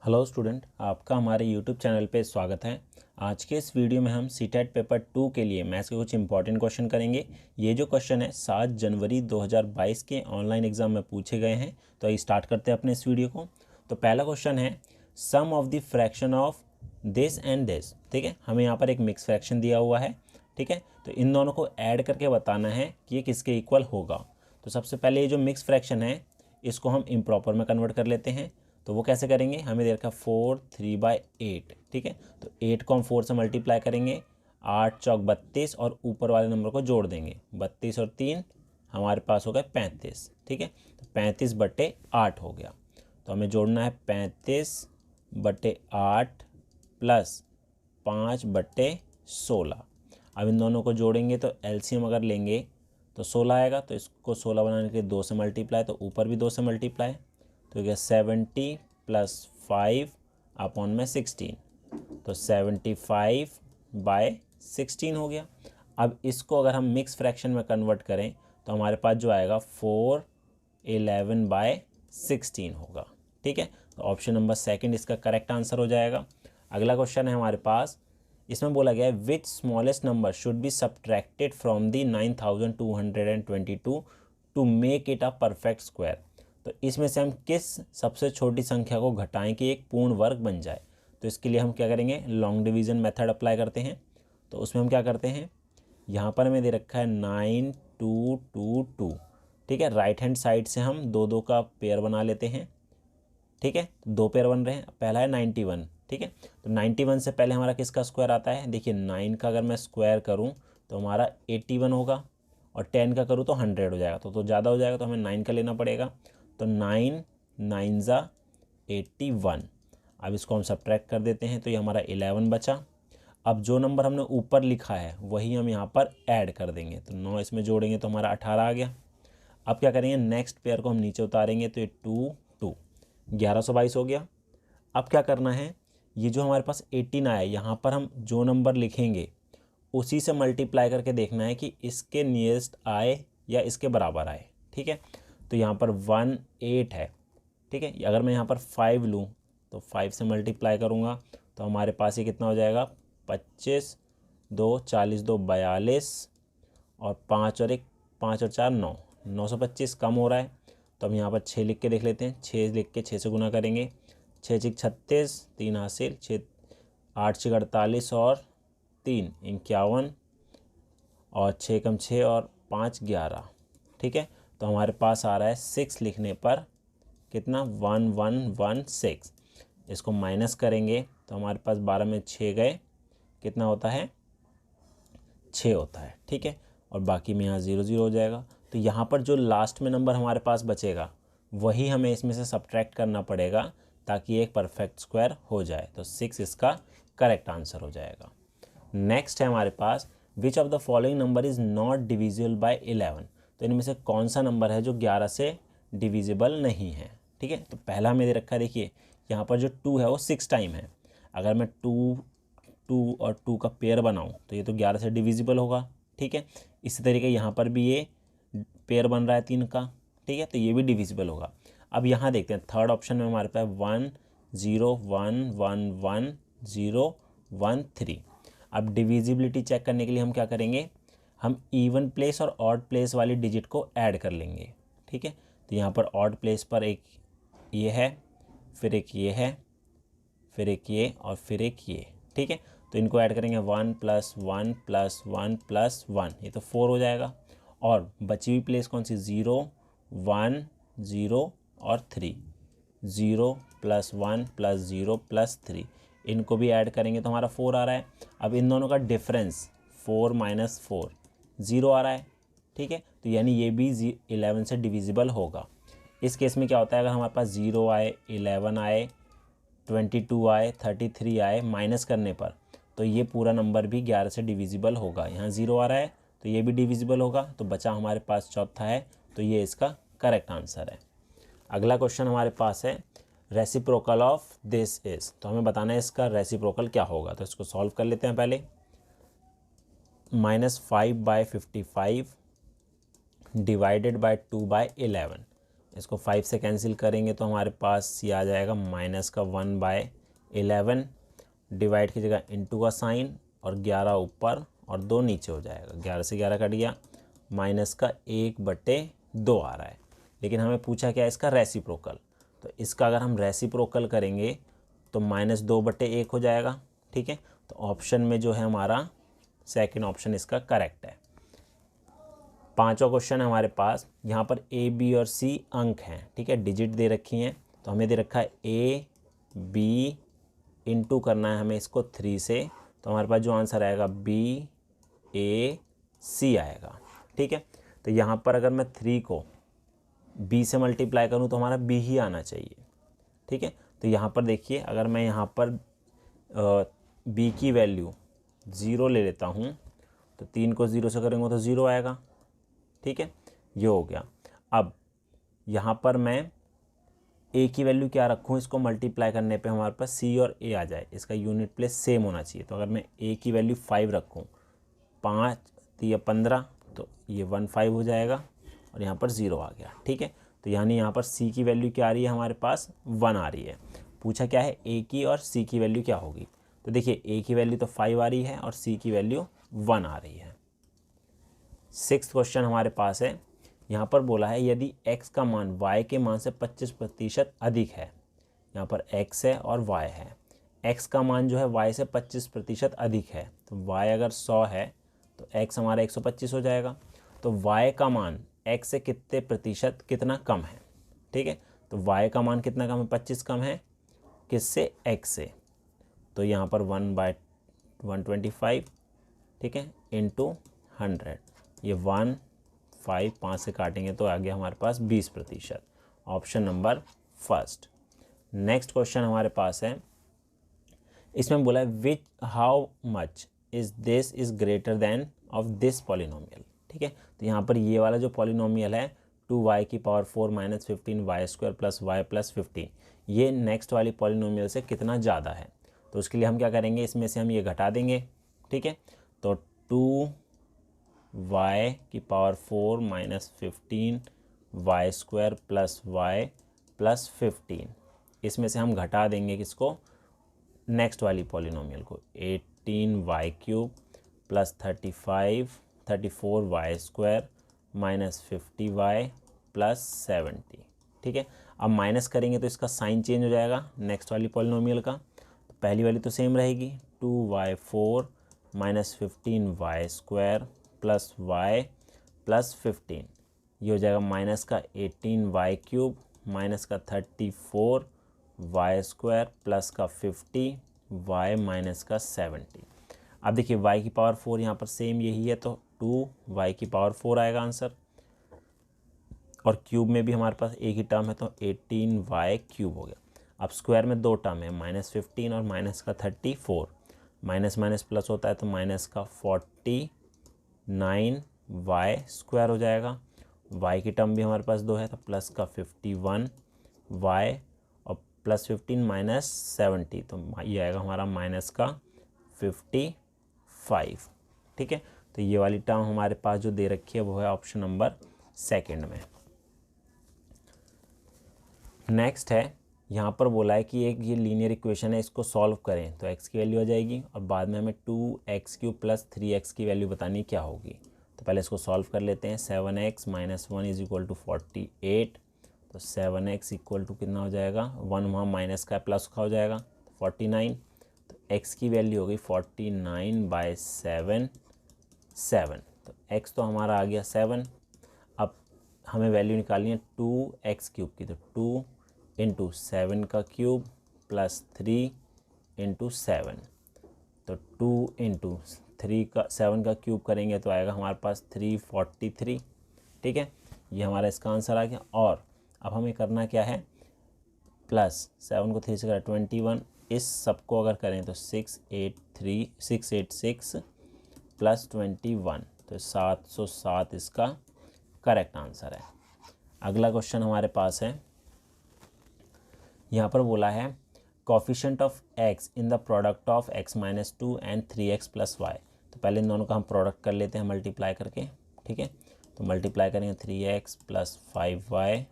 Hello student, आपका हमारे YouTube channel पे स्वागत है। आज के इस वीडियो में हम सीटेट पेपर 2 के लिए मैथ्स के कुछ इंपॉर्टेंट क्वेश्चन करेंगे। ये जो क्वेश्चन है 7 जनवरी 2022 के ऑनलाइन एग्जाम में पूछे गए हैं। तो आइए स्टार्ट करते हैं अपने इस वीडियो को। तो पहला क्वेश्चन है sum of the fraction of this and this. ठीक है, हमें यहाँ पर एक मिक्स फ्रैक्शन दिया हुआ है। ठीक है, तो इन दोनों को ऐड करके बताना है कि ये किसके इक्वल होगा। तो सबसे पहले ये जो मिक्स फ्रैक्शन है इसको हम इम्प्रॉपर में कन्वर्ट कर लेते हैं। तो वो कैसे करेंगे, हमें दे रखा 4 3/8। ठीक है, तो 8 को हम 4 से मल्टीप्लाई करेंगे, 8 चौक 32 और ऊपर वाले नंबर को जोड़ देंगे। 32 और 3 हमारे पास हो गए 35। ठीक है, तो 35/8 हो गया। तो हमें जोड़ना है 35/8 प्लस 5/16। अब इन दोनों को जोड़ेंगे तो एलसीएम अगर लेंगे तो 16 आएगा। तो इसको 16 बनाने के लिए 2 से मल्टीप्लाई, तो ऊपर भी 2 से मल्टीप्लाई, तो क्या 70 + 5/16। तो 75/16 हो गया। अब इसको अगर हम मिक्स फ्रैक्शन में कन्वर्ट करें तो हमारे पास जो आएगा 411/16 होगा। ठीक है, तो ऑप्शन नंबर सेकंड इसका करेक्ट आंसर हो जाएगा। अगला क्वेश्चन है हमारे पास, इसमें बोला गया है which smallest number should be subtracted from the 9222 to make it a perfect square. तो इसमें से हम किस सबसे छोटी संख्या को घटाएं कि एक पूर्ण वर्ग बन जाए। तो इसके लिए हम क्या करेंगे, लॉन्ग डिवीज़न मेथड अप्लाई करते हैं। तो उसमें हम क्या करते हैं, यहाँ पर हमें दे रखा है 9222। ठीक है, राइट हैंड साइड से हम 2 का पेयर बना लेते हैं। ठीक है, तो 2 पेयर बन रहे हैं। पहला है 91। ठीक है, तो 91 से पहले हमारा किसका स्क्वायर आता है, देखिए 9 का अगर मैं स्क्वायर करूँ तो हमारा 81 होगा, और 10 का करूँ तो 100 हो जाएगा। तो ज़्यादा हो जाएगा, तो हमें 9 का लेना पड़ेगा। तो 9 9 ज़ा 81। अब इसको हम सब्ट्रैक्ट कर देते हैं तो ये हमारा 11 बचा। अब जो नंबर हमने ऊपर लिखा है वही हम यहाँ पर ऐड कर देंगे। तो 9 इसमें जोड़ेंगे तो हमारा 18 आ गया। अब क्या करेंगे, नेक्स्ट पेयर को हम नीचे उतारेंगे तो ये 2 2 1122 हो गया। अब क्या करना है, ये जो हमारे पास 18 आया यहाँ पर हम जो नंबर लिखेंगे उसी से मल्टीप्लाई करके देखना है कि इसके नियरेस्ट आए या इसके बराबर आए। ठीक है, तो यहाँ पर 18 है। ठीक है, अगर मैं यहाँ पर 5 लूँ तो 5 से मल्टीप्लाई करूँगा तो हमारे पास ये कितना हो जाएगा, 25 2 40 2 42 और 5 और 1 5 और 4 9 925 कम हो रहा है। तो हम यहाँ पर 6 लिख के देख लेते हैं। 6 लिख के 6 से गुना करेंगे, 6 6 36 3 हासिल 6 8 6 48 और 3 51 और 6 कम 6 और 5 11। ठीक है, तो हमारे पास आ रहा है 6 लिखने पर कितना 1116। इसको माइनस करेंगे तो हमारे पास 12 में 6 गए, कितना होता है 6 होता है। ठीक है, और बाकी में यहाँ 0 0 हो जाएगा। तो यहाँ पर जो लास्ट में नंबर हमारे पास बचेगा वही हमें इसमें से सब्ट्रैक्ट करना पड़ेगा ताकि एक परफेक्ट स्क्वायर हो जाए। तो 6 इसका करेक्ट आंसर हो जाएगा। नेक्स्ट है हमारे पास which of the following number is not divisible by 11। तो इनमें से कौन सा नंबर है जो 11 से डिविजिबल नहीं है। ठीक है, तो पहला हमें दे रखा है, देखिए यहाँ पर जो 2 है वो 6 टाइम है। अगर मैं 2 2 और 2 का पेयर बनाऊँ तो ये तो 11 से डिविजिबल होगा। ठीक है, इसी तरीके यहाँ पर भी ये पेयर बन रहा है 3 का। ठीक है, तो ये भी डिविजिबल होगा। अब यहाँ देखते हैं थर्ड ऑप्शन में हमारे पास 1 0 1 1 1 0 1 3। अब डिविजिबिलिटी चेक करने के लिए हम क्या करेंगे, हम इवन प्लेस और ऑड प्लेस वाली डिजिट को ऐड कर लेंगे। ठीक है, तो यहाँ पर ऑड प्लेस पर एक ये है, फिर एक ये है, फिर एक ये और फिर एक ये। ठीक है, तो इनको ऐड करेंगे 1 + 1 + 1 + 1, ये तो 4 हो जाएगा। और बची हुई प्लेस कौन सी, 0 1 0 और 3, 0 + 1 + 0 + 3, इनको भी ऐड करेंगे तो हमारा 4 आ रहा है। अब इन दोनों का डिफरेंस 4 - 4 0 आ रहा है। ठीक है, तो यानी ये भी 11 से डिविजिबल होगा। इस केस में क्या होता है, अगर हमारे पास 0 आए 11 आए 22 आए 33 आए माइनस करने पर, तो ये पूरा नंबर भी 11 से डिविजिबल होगा। यहाँ 0 आ रहा है तो ये भी डिविजिबल होगा। तो बचा हमारे पास चौथा है, तो ये इसका करेक्ट आंसर है। अगला क्वेश्चन हमारे पास है रेसिप्रोकल ऑफ दिस इज। तो हमें बताना है इसका रेसिप्रोकल क्या होगा। तो इसको सॉल्व कर लेते हैं पहले। -5/55 डिवाइडेड बाय 2/11। इसको 5 से कैंसिल करेंगे तो हमारे पास ये आ जाएगा -1/11 डिवाइड की जगह इंटू का साइन और 11 ऊपर और 2 नीचे हो जाएगा। 11 से 11 कट गया, -1/2 आ रहा है। लेकिन हमें पूछा क्या है इसका रेसिप्रोकल, तो इसका अगर हम रेसिप्रोकल करेंगे तो -2/1 हो जाएगा। ठीक है, तो ऑप्शन में जो है हमारा सेकंड ऑप्शन इसका करेक्ट है। पांचवा क्वेश्चन है हमारे पास, यहाँ पर A, B और C अंक हैं। ठीक है, डिजिट दे रखी हैं, तो हमें दे रखा है A, B इंटू करना है हमें इसको 3 से, तो हमारे पास जो आंसर आएगा B, A, C आएगा। ठीक है, तो यहाँ पर अगर मैं 3 को B से मल्टीप्लाई करूँ तो हमारा B ही आना चाहिए। ठीक है, तो यहाँ पर देखिए अगर मैं यहाँ पर B की वैल्यू 0 ले लेता हूँ तो 3 को 0 से करेंगे तो 0 आएगा। ठीक है, ये हो गया। अब यहाँ पर मैं A की वैल्यू क्या रखूँ, इसको मल्टीप्लाई करने पे हमारे पास C और A आ जाए, इसका यूनिट प्लेस सेम होना चाहिए। तो अगर मैं A की वैल्यू 5 रखूँ, 5 तो ये 15, तो ये 15 हो जाएगा और यहाँ पर 0 आ गया। ठीक है, तो यानी यहाँ पर C की वैल्यू क्या आ रही है, हमारे पास 1 आ रही है। पूछा क्या है A की और C की वैल्यू क्या होगी, तो देखिए A की वैल्यू तो 5 आ रही है और C की वैल्यू 1 आ रही है। 6th क्वेश्चन हमारे पास है, यहाँ पर बोला है यदि x का मान y के मान से 25% अधिक है। यहाँ पर x है और y है, x का मान जो है y से 25% अधिक है, तो y अगर 100 है तो x हमारा 125 हो जाएगा। तो y का मान x से कितने प्रतिशत कितना कम है। ठीक है, तो y का मान कितना कम है, 25 कम है, किससे, x से। तो यहाँ पर 1/125, ठीक है, इंटू 100, ये 5 से काटेंगे तो आ गया हमारे पास 20%। Option number first. Next question हमारे पास है, इसमें बोला है विच how much is this is greater than of this polynomial. ठीक है, तो यहाँ पर ये वाला जो पॉलिनोमियल है 2y की पावर 4 - 15 y² + y + 15, ये नेक्स्ट वाली पॉलिनोमियल से कितना ज़्यादा है। तो उसके लिए हम क्या करेंगे, इसमें से हम ये घटा देंगे। ठीक है, तो 2y की पावर 4 - 15 y² + y + 15, इसमें से हम घटा देंगे किसको, नेक्स्ट वाली पॉलिनोमियल को, 18y³ + 34y² - 50y + 70। ठीक है, अब माइनस करेंगे तो इसका साइन चेंज हो जाएगा नेक्स्ट वाली पॉलिनोमियल का। तो पहली वाली तो सेम रहेगी, 2y4 - 15y² + y + 15, ये हो जाएगा माइनस का 18y³ माइनस का 34y² प्लस का 50y माइनस का 70। अब देखिए y की पावर 4 यहाँ पर सेम यही है, तो 2y की पावर 4 आएगा आंसर, और क्यूब में भी हमारे पास एक ही टर्म है तो 18y³ हो गया। अब स्क्वायर में 2 टर्म है, -15 और माइनस का 34, माइनस माइनस प्लस होता है तो माइनस का 49y² हो जाएगा। y की टर्म भी हमारे पास 2 है तो प्लस का 51y और + 15 - 70, तो ये आएगा हमारा माइनस का 55। ठीक है, तो ये वाली टर्म हमारे पास जो दे रखी है वो है ऑप्शन नंबर सेकंड में। नेक्स्ट है, यहाँ पर बोला है कि एक ये लीनियर इक्वेशन है, इसको सॉल्व करें तो x की वैल्यू आ जाएगी और बाद में हमें 2x³ + 3x की वैल्यू बतानी क्या होगी। तो पहले इसको सॉल्व कर लेते हैं। 7x - 1 = 48, तो 7x = कितना हो जाएगा, 1 वहाँ माइनस का प्लस का हो जाएगा 49, तो x की वैल्यू हो गई 49/7, 7, तो x तो हमारा आ गया 7। अब हमें वैल्यू निकालनी है 2x³ की, तो 2 × 7 का क्यूब + 3 × 7, तो 2 × 7 का क्यूब करेंगे तो आएगा हमारे पास 343। ठीक है, ये हमारा इसका आंसर आ गया। और अब हमें करना क्या है, +7 को 3 से करें 21, इस सबको अगर करें तो 686 + 21, तो 707 इसका करेक्ट आंसर है। अगला क्वेश्चन हमारे पास है, यहाँ पर बोला है coefficient of x in the product of x - 2 and 3x + y। तो पहले इन दोनों का हम प्रोडक्ट कर लेते हैं मल्टीप्लाई करके। ठीक है, तो मल्टीप्लाई करेंगे 3x + 5y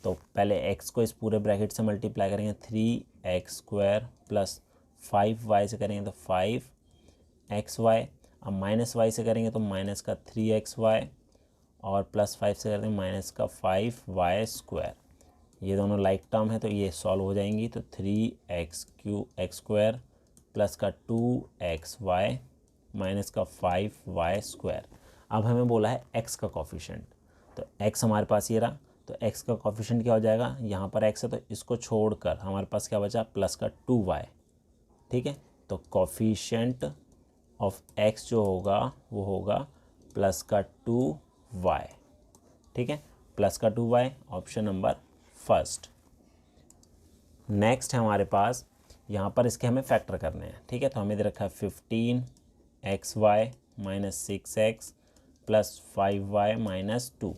तो पहले x को इस पूरे ब्रैकेट से मल्टीप्लाई करेंगे 3x² प्लस 5y से करेंगे तो 5xy, अब माइनस y से करेंगे तो माइनस का 3xy और प्लस 5 से करेंगे माइनस का 5y²। ये दोनों लाइक टर्म है तो ये सॉल्व हो जाएंगी, तो 3x² प्लस का 2xy माइनस का 5y²। अब हमें बोला है x का कोफिशिएंट, तो x हमारे पास ये रहा, तो x का कोफिशिएंट क्या हो जाएगा, यहाँ पर x है तो इसको छोड़कर हमारे पास क्या बचा, प्लस का 2y। ठीक है, तो कोफिशिएंट ऑफ x जो होगा वो होगा प्लस का 2y। ठीक है, प्लस का 2y, option number first. Next है हमारे पास, यहाँ पर इसके हमें फैक्टर करने हैं। ठीक है, तो हमें दे रखा है 15xy minus 6x plus 5y minus 2।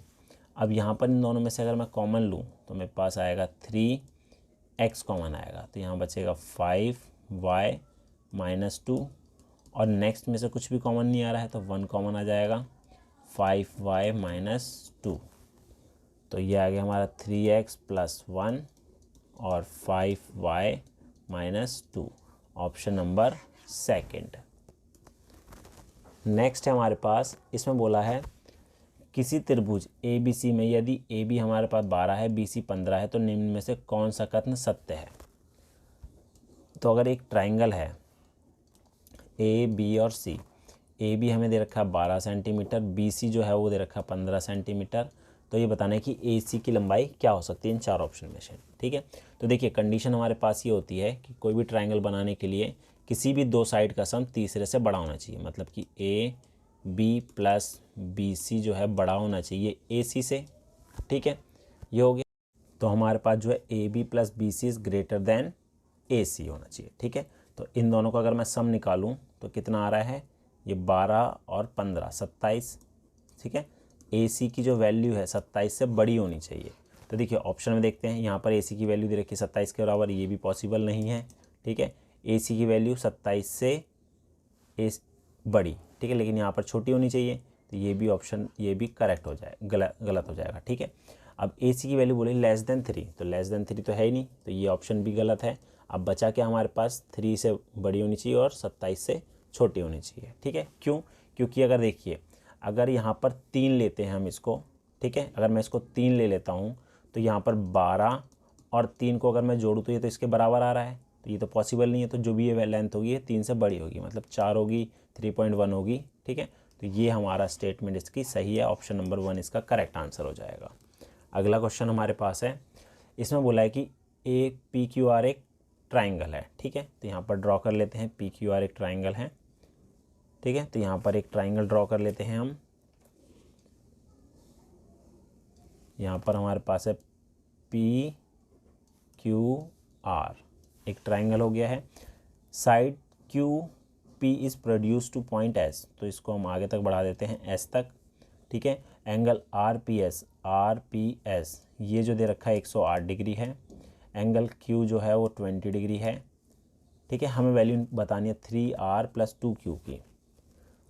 अब यहाँ पर इन दोनों में से अगर मैं कॉमन लूँ तो मेरे पास आएगा 3x कॉमन आएगा, तो यहाँ बचेगा 5y माइनस 2, और नेक्स्ट में से कुछ भी कॉमन नहीं आ रहा है तो 1 कॉमन आ जाएगा, 5y माइनस 2। तो ये आ गया हमारा 3x प्लस 1 और 5y minus 2, option number second. Next है हमारे पास, इसमें बोला है किसी त्रिभुज ABC में यदि AB हमारे पास 12 है, BC 15 है, तो निम्न में से कौन सा कथन सत्य है। तो अगर एक ट्राइंगल है AB और C, AB हमें दे रखा है 12 सेंटीमीटर, BC जो है वो दे रखा है 15 सेंटीमीटर, तो ये बताना है कि AC की लंबाई क्या हो सकती है इन चार ऑप्शन में से। ठीक है, तो देखिए कंडीशन हमारे पास ये होती है कि कोई भी ट्राइंगल बनाने के लिए किसी भी दो साइड का सम तीसरे से बड़ा होना चाहिए, मतलब कि AB प्लस BC जो है बड़ा होना चाहिए AC से। ठीक है, ये हो गया। तो हमारे पास जो है AB plus BC is greater than AC होना चाहिए। ठीक है, तो इन दोनों का अगर मैं सम निकालूं तो कितना आ रहा है, ये 12 और 15 27। ठीक है, AC की जो वैल्यू है 27 से बड़ी होनी चाहिए। तो देखिए ऑप्शन में देखते हैं, यहाँ पर AC की वैल्यू दे रखी है 27 के बराबर, ये भी पॉसिबल नहीं है। ठीक है, AC की वैल्यू 27 से बड़ी, ठीक है, लेकिन यहाँ पर छोटी होनी चाहिए, तो ये भी ऑप्शन, ये भी करेक्ट हो जाए, गलत हो जाएगा। ठीक है, अब AC की वैल्यू बोले लेस देन 3, तो लेस देन 3 तो है ही नहीं, तो ये ऑप्शन भी गलत है। अब बचा क्या हमारे पास, 3 से बड़ी होनी चाहिए और 27 से छोटी होनी चाहिए। ठीक है, क्यों, क्योंकि अगर देखिए अगर यहाँ पर 3 लेते हैं हम इसको, ठीक है, अगर मैं इसको 3 ले लेता हूँ तो यहाँ पर 12 और 3 को अगर मैं जोड़ूँ तो ये तो इसके बराबर आ रहा है, तो ये तो पॉसिबल नहीं है। तो जो भी ये लेंथ होगी ये 3 से बड़ी होगी, मतलब 4 होगी, 3.1 होगी। ठीक है, तो ये हमारा स्टेटमेंट इसकी सही है, ऑप्शन नंबर 1 इसका करेक्ट आंसर हो जाएगा। अगला क्वेश्चन हमारे पास है, इसमें बोला है कि PQR एक ट्राइंगल है। ठीक है, तो यहाँ पर ड्रॉ कर लेते हैं, PQR एक ट्राइंगल है। ठीक है, तो यहाँ पर एक ट्राइंगल ड्रॉ कर लेते हैं हम। यहाँ पर हमारे पास है PQR एक ट्राइंगल हो गया है। Side QP is produce two point S, तो इसको हम आगे तक बढ़ा देते हैं S तक। ठीक है, एंगल RPS ये जो दे रखा है 108 डिग्री है। एंगल Q जो है वो 20 डिग्री है। ठीक है, हमें वैल्यू बतानी है 3R प्लस 2Q की।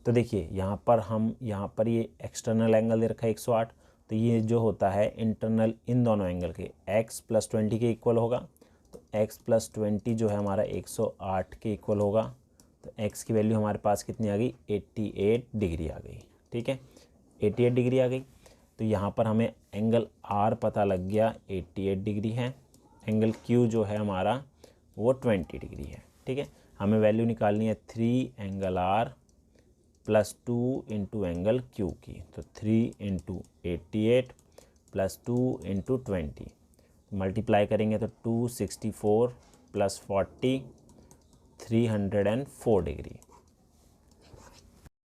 तो देखिए यहाँ पर ये एक्सटर्नल एंगल दे रखा है 108, तो ये जो होता है इंटरनल इन दोनों एंगल के x प्लस 20 के इक्वल होगा, तो x प्लस 20 जो है हमारा 108 के इक्वल होगा। तो x की वैल्यू हमारे पास कितनी आ गई, 88 डिग्री आ गई। ठीक है, 88 डिग्री आ गई। तो यहाँ पर हमें एंगल R पता लग गया 88 डिग्री है, एंगल Q जो है हमारा वो 20 डिग्री है। ठीक है, हमें वैल्यू निकालनी है 3 angle R plus 2 into angle Q की, तो 3 इंटू 88 प्लस 2 इंटू 20 मल्टीप्लाई करेंगे तो 264 प्लस 40 304 डिग्री।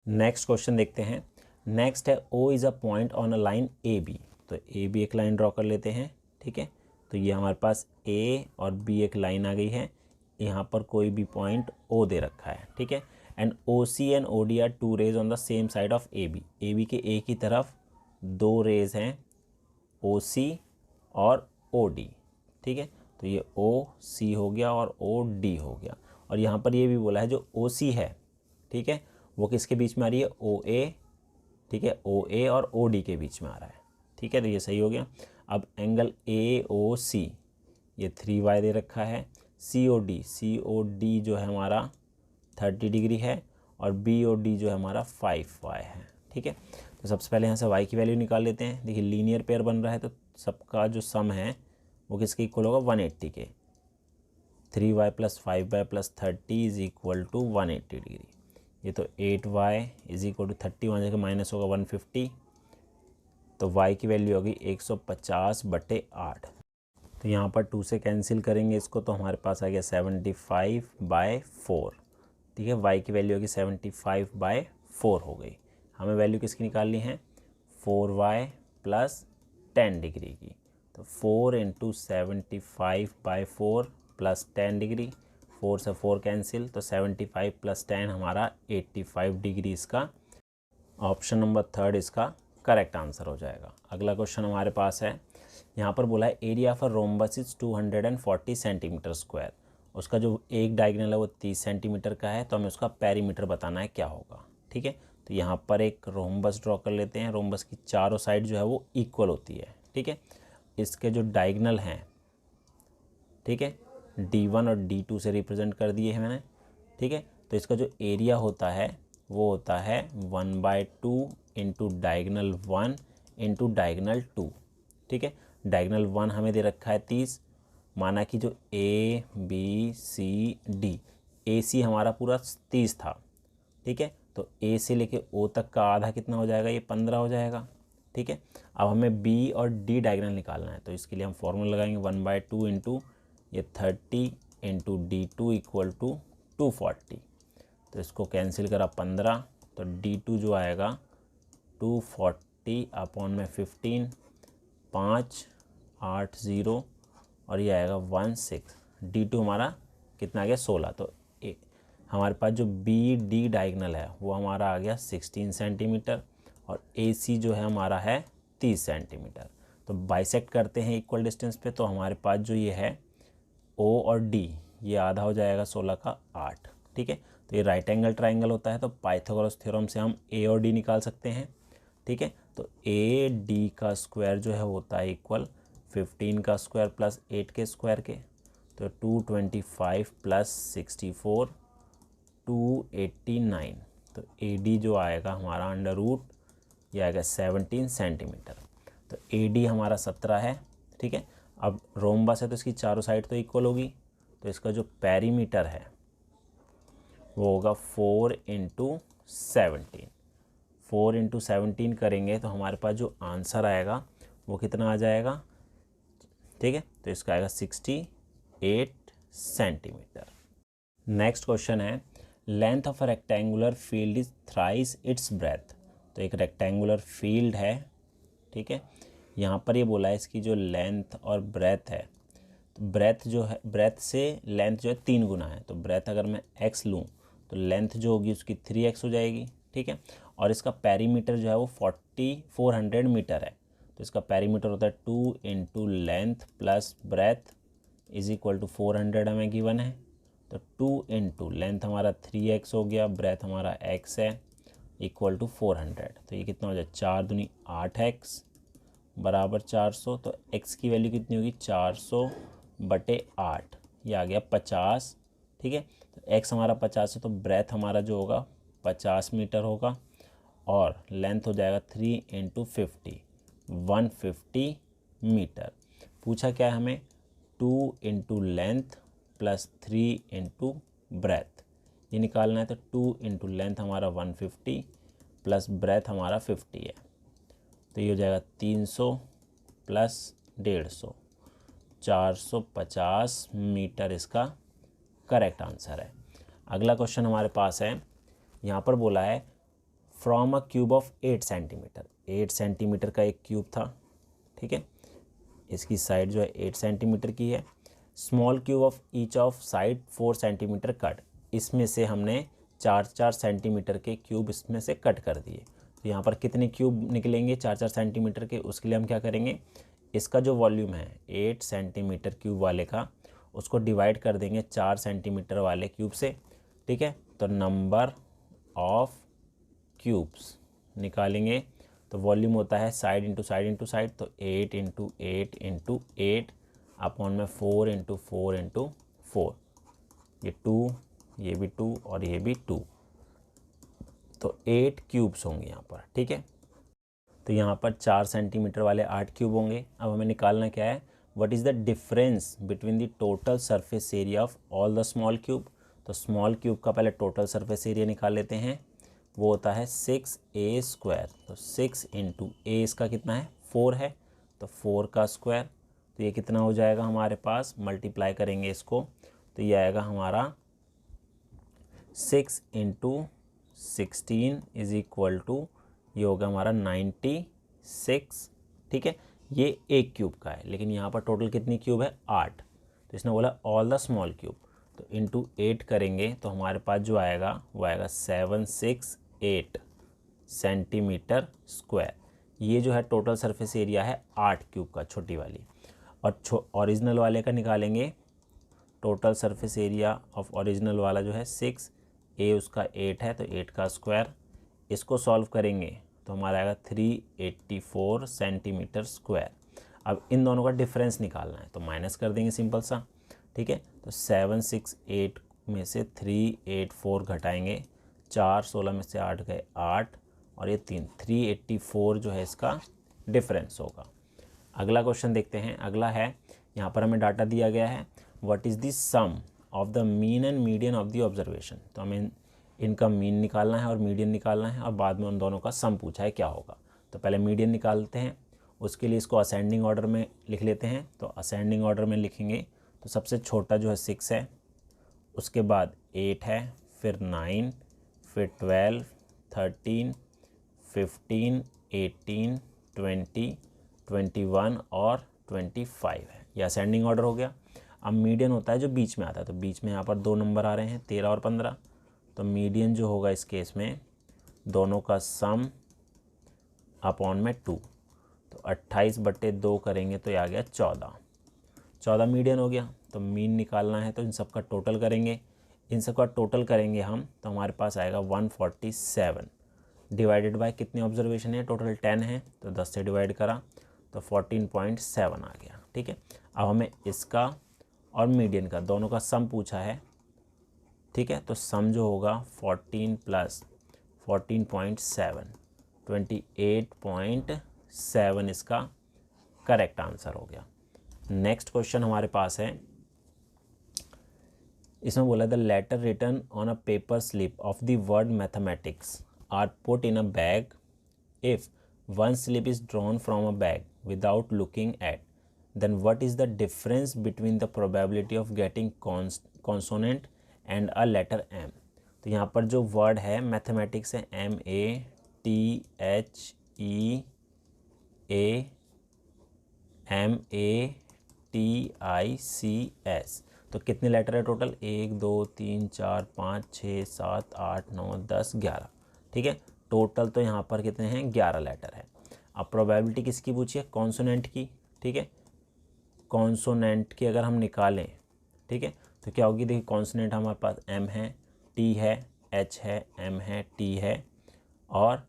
नेक्स्ट क्वेश्चन देखते हैं। नेक्स्ट है O is a point on a line AB, तो AB एक लाइन ड्रॉ कर लेते हैं। ठीक है, तो ये हमारे पास A और B एक लाइन आ गई है, यहाँ पर कोई भी पॉइंट O दे रखा है। ठीक है, and OC and OD are 2 rays on the same side of AB, AB के एक ही तरफ 2 रेज हैं OC और OD। ठीक है, तो ये OC हो गया और OD हो गया, और यहाँ पर ये भी बोला है जो OC है, ठीक है, वो किसके बीच में आ रही है, OA। ठीक है, OA और OD के बीच में आ रहा है। ठीक है, तो ये सही हो गया। अब एंगल AOC ये 3y दे रखा है, COD जो है हमारा 30 डिग्री है और BOD जो है हमारा 5y है। ठीक है, तो सबसे पहले यहाँ से y की वैल्यू निकाल लेते हैं। देखिए लीनियर पेयर बन रहा है तो सबका जो सम है वो किसके इक्वल होगा, 180 के। 3y + 5y + 30 is equal to 180 degree. ये तो 8y इज इक्वल टू 30, वहाँ जगह माइनस होगा 150, तो y की वैल्यू होगी 150/8। तो यहाँ पर 2 से कैंसिल करेंगे इसको, तो हमारे पास आ गया 75/4। ठीक है, y की वैल्यू होगी 75/4 हो गई। हमें वैल्यू किसकी निकालनी है, 4y + 10 डिग्री की। तो 4 × 75/4 + 10 डिग्री, 4 से 4 कैंसिल, तो 75 + 10 हमारा 85 डिग्री इसका ऑप्शन नंबर 3 इसका करेक्ट आंसर हो जाएगा। अगला क्वेश्चन हमारे पास है, यहाँ पर बोला है area for rhombus is 240 centimetre square. उसका जो एक डायगोनल है वो 30 सेंटीमीटर का है, तो हमें उसका पेरीमीटर बताना है क्या होगा। ठीक है, तो यहाँ पर एक रोम्बस ड्रॉ कर लेते हैं। रोम्बस की चारों साइड जो है वो इक्वल होती है। ठीक है, इसके जो डायगोनल हैं, ठीक है, D1 और D2 से रिप्रेजेंट कर दिए हैं मैंने। ठीक है, तो इसका जो एरिया होता है वो होता है 1/2 इंटू डायगोनल 1 इंटू डायगोनल 2। ठीक है, डायगोनल 1 हमें दे रखा है 30, माना कि जो ABCD AC हमारा पूरा 30 था। ठीक है, तो A से लेके O तक का आधा कितना हो जाएगा, ये 15 हो जाएगा। ठीक है, अब हमें B और D डायगोनल निकालना है, तो इसके लिए हम फॉर्मूला लगाएंगे 1/2 इंटू ये 30 इंटू D2 इक्वल टू 240। तो इसको कैंसिल करा 15, तो D2 जो आएगा 240/15, 5 8 0 और ये आएगा 16। D2 हमारा कितना आ गया, 16। तो हमारे पास जो BD डायगोनल है वो हमारा आ गया 16 सेंटीमीटर और AC जो है हमारा है 30 सेंटीमीटर। तो बाइसेक्ट करते हैं इक्वल डिस्टेंस पे, तो हमारे पास जो ये है O और D ये आधा हो जाएगा 16 का 8। ठीक है, तो ये राइट एंगल ट्राइंगल होता है, तो पाइथागोरस थ्योरम से हम A और D निकाल सकते हैं। ठीक है, तो AD का स्क्वायर जो है होता है इक्वल 15 का स्क्वायर प्लस 8 के स्क्वायर के, तो 225 + 64 289। तो AD जो आएगा हमारा अंडर रूट ये आएगा 17 सेंटीमीटर। तो AD हमारा 17 है। ठीक है, अब रोम्बस है तो इसकी चारों साइड तो इक्वल होगी, तो इसका जो पेरीमीटर है वो होगा 4 × 17। 4 × 17 करेंगे तो हमारे पास जो आंसर आएगा वो कितना आ जाएगा। ठीक है, तो इसका आएगा 68 सेंटीमीटर। नेक्स्ट क्वेश्चन है, length of a rectangular field is thrice it's breath. तो एक रेक्टेंगुलर फील्ड है। ठीक है, यहाँ पर ये बोला है इसकी जो लेंथ और ब्रेथ है, तो ब्रेथ जो है, ब्रेथ से लेंथ जो है 3 गुना है। तो ब्रेथ अगर मैं x लूँ तो लेंथ जो होगी उसकी 3x हो जाएगी। ठीक है, और इसका पेरीमीटर जो है वो 400 मीटर है। तो इसका पेरीमीटर होता है 2 × length plus breadth is equal to 400 हमें गिवन है। तो 2 × लेंथ हमारा 3x हो गया, ब्रेथ हमारा x है, इक्वल टू 400। तो ये कितना हो जाए, 4 दूनी 8x बराबर 400। तो x की वैल्यू कितनी होगी, 400/8, ये आ गया 50। ठीक है, तो x हमारा 50 है, तो ब्रेथ हमारा जो होगा 50 मीटर होगा और लेंथ हो जाएगा 3 × 50 150 मीटर। पूछा क्या है हमें, 2 × लेंथ प्लस 3 × ब्रेथ ये निकालना है। तो 2 × लेंथ हमारा 150 प्लस ब्रेथ हमारा 50 है, तो ये हो जाएगा 300 प्लस 150, 450 मीटर इसका करेक्ट आंसर है। अगला क्वेश्चन हमारे पास है, यहाँ पर बोला है from a cube of 8 centimetre. 8 centimetre का एक क्यूब था। ठीक है, इसकी साइड जो है 8 सेंटीमीटर की है। Small cube of each of side 4 centimetre cut. इसमें से हमने 4-4 सेंटीमीटर के क्यूब इसमें से कट कर दिए। तो यहाँ पर कितने क्यूब निकलेंगे 4-4 सेंटीमीटर के, उसके लिए हम क्या करेंगे, इसका जो वॉल्यूम है 8 सेंटीमीटर क्यूब वाले का, उसको डिवाइड कर देंगे 4 सेंटीमीटर वाले क्यूब से। ठीक है, तो नंबर ऑफ क्यूब्स निकालेंगे तो वॉल्यूम होता है side into side into side, तो 8 इंटू 8 इंटू 8 अपॉन में 4 इंटू 4 इंटू 4, ये 2, ये भी 2 और ये भी 2, तो 8 क्यूब्स होंगे यहाँ पर। ठीक है, तो यहाँ पर 4 सेंटीमीटर वाले 8 क्यूब होंगे। अब हमें निकालना क्या है, what is the difference between the total surface area of all the small cube. तो स्मॉल क्यूब का पहले टोटल सरफेस एरिया निकाल लेते हैं, वो होता है 6a²। तो 6 इंटू ए इसका कितना है 4 है, तो 4 का स्क्वायर, तो ये कितना हो जाएगा हमारे पास, मल्टीप्लाई करेंगे इसको तो ये आएगा हमारा 6 इंटू 16 इज इक्वल टू, ये होगा हमारा 96। ठीक है, ये एक क्यूब का है, लेकिन यहाँ पर टोटल कितनी क्यूब है 8, तो इसने बोला ऑल द स्मॉल क्यूब, तो इंटू 8 करेंगे तो हमारे पास जो आएगा वो आएगा 768 सेंटीमीटर स्क्वायर। ये जो है टोटल सरफेस एरिया है 8 क्यूब का, छोटी वाली। और ओरिजिनल वाले का निकालेंगे, total surface area of original वाला जो है 6, ए उसका 8 है, तो 8 का स्क्वायर, इसको सॉल्व करेंगे तो हमारा आएगा 384 सेंटीमीटर स्क्वायर। अब इन दोनों का डिफरेंस निकालना है, तो माइनस कर देंगे सिंपल सा। ठीक है, तो 768 में से 384 घटाएंगे, 4 16 में से 8 गए 8 और ये 3, 384 जो है इसका डिफरेंस होगा। अगला क्वेश्चन देखते हैं। अगला है, यहाँ पर हमें डाटा दिया गया है, what is the sum of the mean and median of the observation. तो हमें इनका मीन निकालना है और मीडियन निकालना है, और बाद में उन दोनों का सम पूछा है क्या होगा। तो पहले मीडियन निकालते हैं, उसके लिए इसको असेंडिंग ऑर्डर में लिख लेते हैं। तो असेंडिंग ऑर्डर में लिखेंगे तो सबसे छोटा जो है 6 है, उसके बाद 8 है, फिर 9, फिर 12, 13, 15, 18, 20, 21 और 25 है। यह असेंडिंग ऑर्डर हो गया। अब मीडियन होता है जो बीच में आता है, तो बीच में यहाँ पर 2 नंबर आ रहे हैं 13 और 15, तो मीडियन जो होगा इस केस में दोनों का सम अपॉन में 2, तो 28/2 करेंगे तो ये आ गया 14 मीडियन हो गया। तो मीन निकालना है तो इन सब का टोटल करेंगे, इन सब का टोटल करेंगे हम तो हमारे पास आएगा 147 डिवाइडेड बाय कितने ऑब्जर्वेशन है, टोटल 10 है, तो 10 से डिवाइड करा तो 14.7 आ गया। ठीक है, अब हमें इसका और मीडियन का दोनों का सम पूछा है। ठीक है, तो सम जो होगा 14 + 14.7, 28.7 इसका करेक्ट आंसर हो गया। नेक्स्ट क्वेश्चन हमारे पास है, इसमें बोला the letter written on a paper slip of the word mathematics are put in a bag, if one slip is drawn from a bag without looking at, then what is the difference between the probability of getting consonant and a letter M। तो यहाँ पर जो word है mathematics है MATHEMATICS, तो कितने letter है total, 1 2 3 4 5 6 7 8 9 10 11। ठीक है, टोटल तो यहाँ पर कितने हैं 11 लेटर है। अब प्रोबेबिलिटी किसकी पूछी है, कॉन्सोनेंट की। ठीक है, कॉन्सोनेंट की अगर हम निकालें, ठीक है, तो क्या होगी, देखिए कॉन्सोनेंट हमारे पास M है, T है, H है, M है, T है और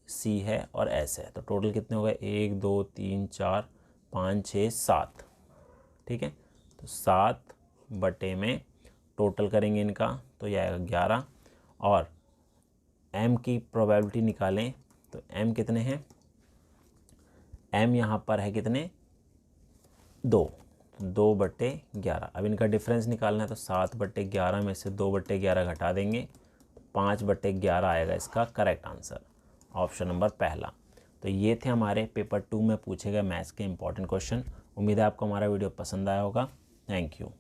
C है और S है। तो टोटल कितने हो गए, 1 2 3 4 5 6 7। ठीक है, तो 7 बटे में टोटल करेंगे इनका तो यह आएगा 11। और M की प्रोबेबिलिटी निकालें तो M कितने हैं, M यहाँ पर है कितने 2/11। अब इनका डिफरेंस निकालना है तो 7/11 में से 2/11 घटा देंगे, 5/11 आएगा इसका करेक्ट आंसर, ऑप्शन नंबर पहला। तो ये थे हमारे पेपर 2 में पूछे गए मैथ्स के इंपॉर्टेंट क्वेश्चन। उम्मीद है आपको हमारा वीडियो पसंद आया होगा। Thank you.